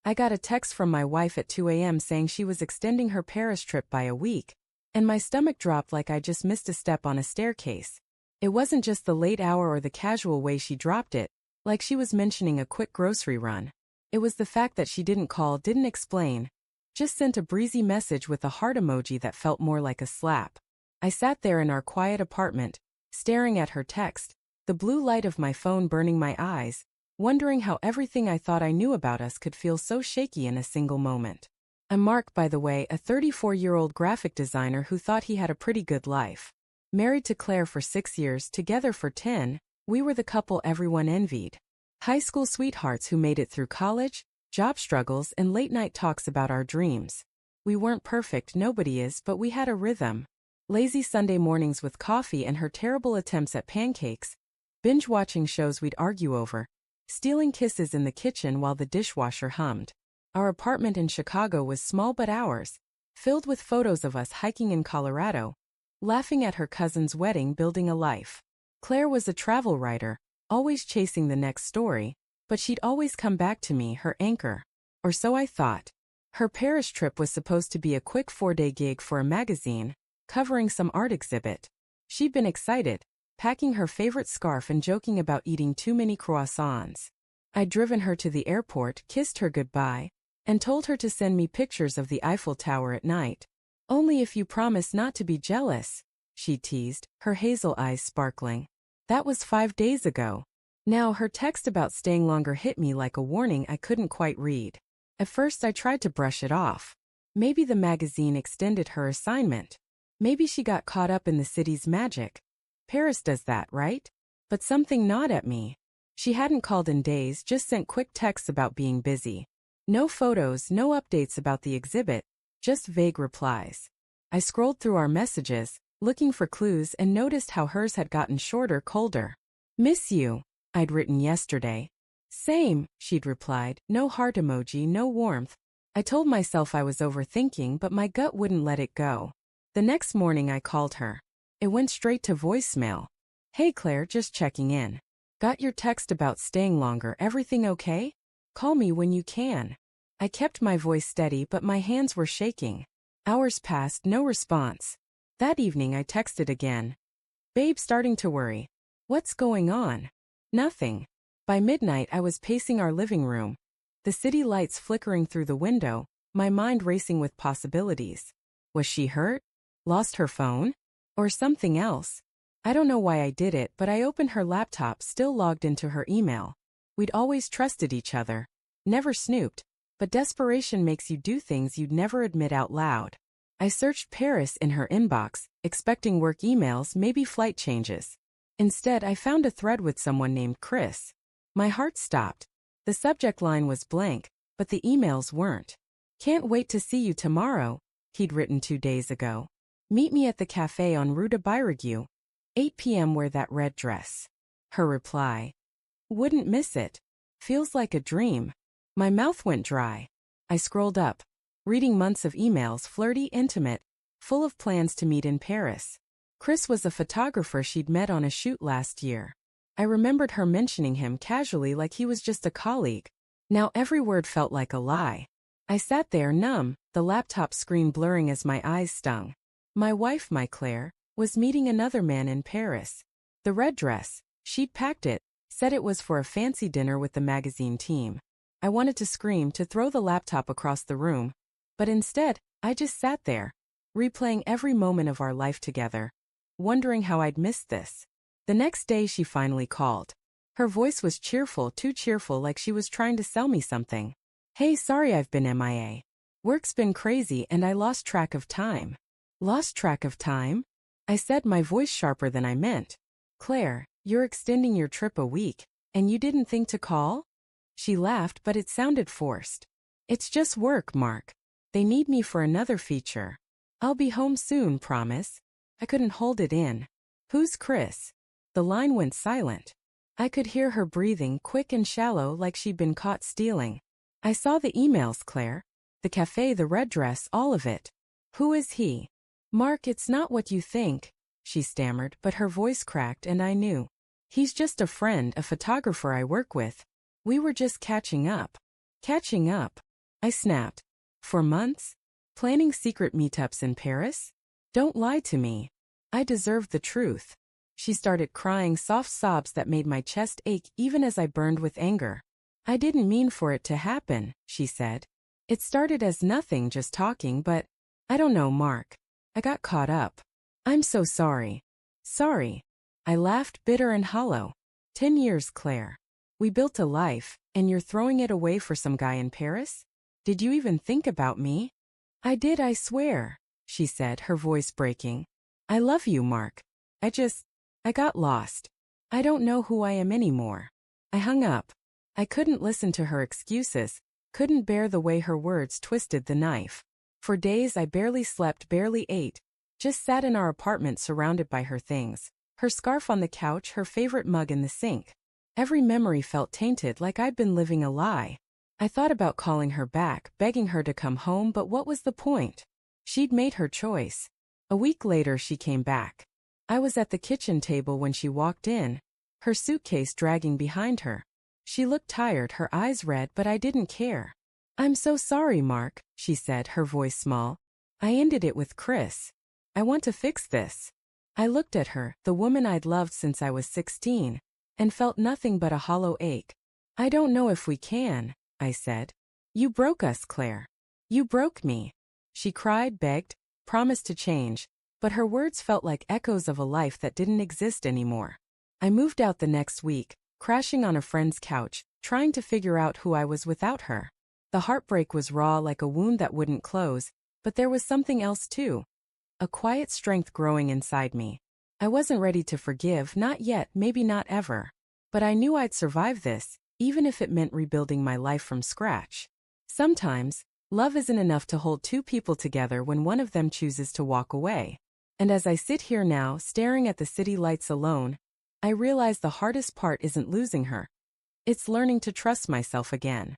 I got a text from my wife at 2 a.m. saying she was extending her Paris trip by a week, and my stomach dropped like I just missed a step on a staircase. It wasn't just the late hour or the casual way she dropped it, like she was mentioning a quick grocery run. It was the fact that she didn't call, didn't explain, just sent a breezy message with a heart emoji that felt more like a slap. I sat there in our quiet apartment, staring at her text, the blue light of my phone burning my eyes, wondering how everything I thought I knew about us could feel so shaky in a single moment. I'm Mark, by the way, a 34-year-old graphic designer who thought he had a pretty good life. Married to Claire for 6 years, together for 10, we were the couple everyone envied. High school sweethearts who made it through college, job struggles, and late-night talks about our dreams. We weren't perfect, nobody is, but we had a rhythm. Lazy Sunday mornings with coffee and her terrible attempts at pancakes, binge-watching shows we'd argue over, stealing kisses in the kitchen while the dishwasher hummed. Our apartment in Chicago was small but ours, filled with photos of us hiking in Colorado, laughing at her cousin's wedding, building a life. Claire was a travel writer, always chasing the next story, but she'd always come back to me, her anchor. Or so I thought. Her Paris trip was supposed to be a quick 4-day gig for a magazine, covering some art exhibit. She'd been excited, packing her favorite scarf and joking about eating too many croissants. I'd driven her to the airport, kissed her goodbye, and told her to send me pictures of the Eiffel Tower at night. Only if you promise not to be jealous, she teased, her hazel eyes sparkling. That was 5 days ago. Now her text about staying longer hit me like a warning I couldn't quite read. At first I tried to brush it off. Maybe the magazine extended her assignment. Maybe she got caught up in the city's magic. Paris does that, right? But something gnawed at me. She hadn't called in days, just sent quick texts about being busy. No photos, no updates about the exhibit, just vague replies. I scrolled through our messages, looking for clues, and noticed how hers had gotten shorter, colder. Miss you, I'd written yesterday. Same, she'd replied, no heart emoji, no warmth. I told myself I was overthinking, but my gut wouldn't let it go. The next morning I called her. It went straight to voicemail. Hey Claire, just checking in. Got your text about staying longer, everything okay? Call me when you can. I kept my voice steady, but my hands were shaking. Hours passed, no response. That evening I texted again. Babe, starting to worry. What's going on? Nothing. By midnight I was pacing our living room, the city lights flickering through the window, my mind racing with possibilities. Was she hurt? Lost her phone? Or something else? I don't know why I did it, but I opened her laptop, still logged into her email. We'd always trusted each other. Never snooped, but desperation makes you do things you'd never admit out loud. I searched Paris in her inbox, expecting work emails, maybe flight changes. Instead, I found a thread with someone named Chris. My heart stopped. The subject line was blank, but the emails weren't. Can't wait to see you tomorrow, he'd written 2 days ago. Meet me at the cafe on Rue de Birague. 8 p.m. Wear that red dress. Her reply. Wouldn't miss it. Feels like a dream. My mouth went dry. I scrolled up, reading months of emails, flirty, intimate, full of plans to meet in Paris. Chris was a photographer she'd met on a shoot last year. I remembered her mentioning him casually like he was just a colleague. Now every word felt like a lie. I sat there numb, the laptop screen blurring as my eyes stung. My wife, my Claire, was meeting another man in Paris. The red dress, she'd packed it, said it was for a fancy dinner with the magazine team. I wanted to scream, to throw the laptop across the room, but instead, I just sat there, replaying every moment of our life together, wondering how I'd missed this. The next day she finally called. Her voice was cheerful, too cheerful, like she was trying to sell me something. Hey, sorry I've been MIA. Work's been crazy and I lost track of time. Lost track of time? I said, my voice sharper than I meant. Claire, you're extending your trip a week, and you didn't think to call? She laughed, but it sounded forced. It's just work, Mark. They need me for another feature. I'll be home soon, promise. I couldn't hold it in. Who's Chris? The line went silent. I could hear her breathing, quick and shallow, like she'd been caught stealing. I saw the emails, Claire. The cafe, the red dress, all of it. Who is he? Mark, it's not what you think, she stammered, but her voice cracked and I knew. He's just a friend, a photographer I work with. We were just catching up. Catching up? I snapped. For months? Planning secret meetups in Paris? Don't lie to me. I deserved the truth. She started crying soft sobs that made my chest ache even as I burned with anger. I didn't mean for it to happen, she said. It started as nothing, just talking, but I don't know, Mark. I got caught up. I'm so sorry. Sorry. I laughed, bitter and hollow. 10 years, Claire. We built a life, and you're throwing it away for some guy in Paris? Did you even think about me? I did, I swear, she said, her voice breaking. I love you, Mark. I got lost. I don't know who I am anymore. I hung up. I couldn't listen to her excuses, couldn't bear the way her words twisted the knife. For days I barely slept, barely ate, just sat in our apartment surrounded by her things. Her scarf on the couch, her favorite mug in the sink. Every memory felt tainted, like I'd been living a lie. I thought about calling her back, begging her to come home, but what was the point? She'd made her choice. A week later she came back. I was at the kitchen table when she walked in, her suitcase dragging behind her. She looked tired, her eyes red, but I didn't care. I'm so sorry, Mark, she said, her voice small. I ended it with Chris. I want to fix this. I looked at her, the woman I'd loved since I was 16, and felt nothing but a hollow ache. I don't know if we can, I said. You broke us, Claire. You broke me. She cried, begged, promised to change, but her words felt like echoes of a life that didn't exist anymore. I moved out the next week, crashing on a friend's couch, trying to figure out who I was without her. The heartbreak was raw, like a wound that wouldn't close, but there was something else too. A quiet strength growing inside me. I wasn't ready to forgive, not yet, maybe not ever. But I knew I'd survive this, even if it meant rebuilding my life from scratch. Sometimes, love isn't enough to hold two people together when one of them chooses to walk away. And as I sit here now, staring at the city lights alone, I realize the hardest part isn't losing her. It's learning to trust myself again.